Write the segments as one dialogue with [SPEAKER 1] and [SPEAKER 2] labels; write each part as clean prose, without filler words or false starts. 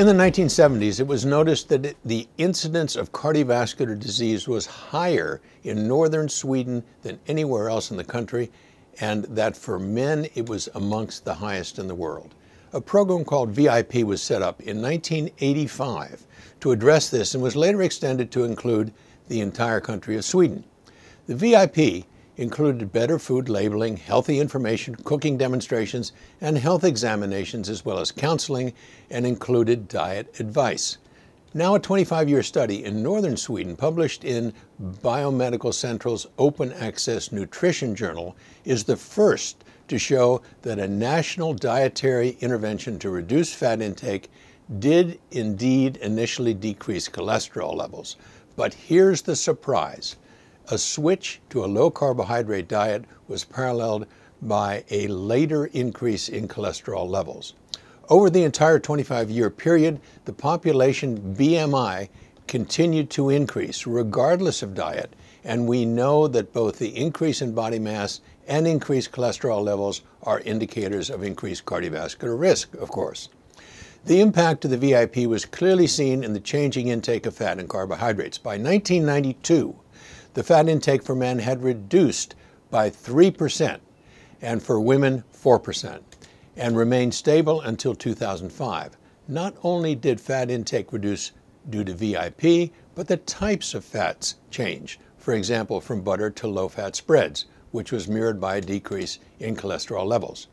[SPEAKER 1] In the 1970s, it was noticed that the incidence of cardiovascular disease was higher in northern Sweden than anywhere else in the country, and that for men it was amongst the highest in the world. A program called VIP was set up in 1985 to address this and was later extended to include the entire country of Sweden. The VIP included better food labeling, healthy information, cooking demonstrations, and health examinations, as well as counseling, and included diet advice. Now a 25-year study in northern Sweden, published in Biomedical Central's Open Access Nutrition Journal, is the first to show that a national dietary intervention to reduce fat intake did indeed initially decrease cholesterol levels. But here's the surprise. A switch to a low-carbohydrate diet was paralleled by a later increase in cholesterol levels. Over the entire 25-year period, the population BMI continued to increase regardless of diet, and we know that both the increase in body mass and increased cholesterol levels are indicators of increased cardiovascular risk, of course. The impact of the VIP was clearly seen in the changing intake of fat and carbohydrates. By 1992, the fat intake for men had reduced by 3%, and for women 4%, and remained stable until 2005. Not only did fat intake reduce due to VIP, but the types of fats changed. For example, from butter to low-fat spreads, which was mirrored by a decrease in cholesterol levels.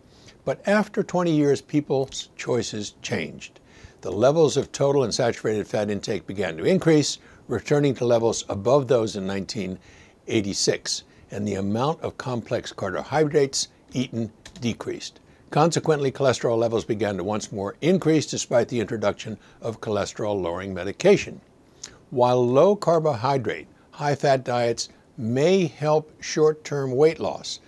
[SPEAKER 1] But after 20 years, people's choices changed. The levels of total and saturated fat intake began to increase, returning to levels above those in 1986, and the amount of complex carbohydrates eaten decreased. Consequently, cholesterol levels began to once more increase despite the introduction of cholesterol-lowering medication. While low-carbohydrate, high-fat diets may help short-term weight loss,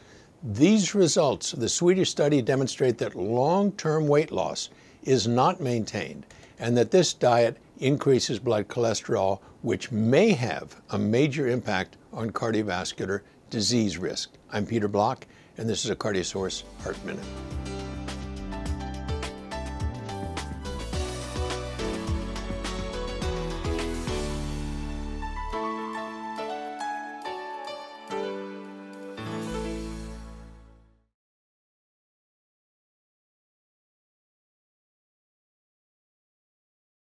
[SPEAKER 1] these results of the Swedish study demonstrate that long-term weight loss is not maintained, and that this diet increases blood cholesterol, which may have a major impact on cardiovascular disease risk. I'm Peter Block, and this is a CardioSource Heart Minute.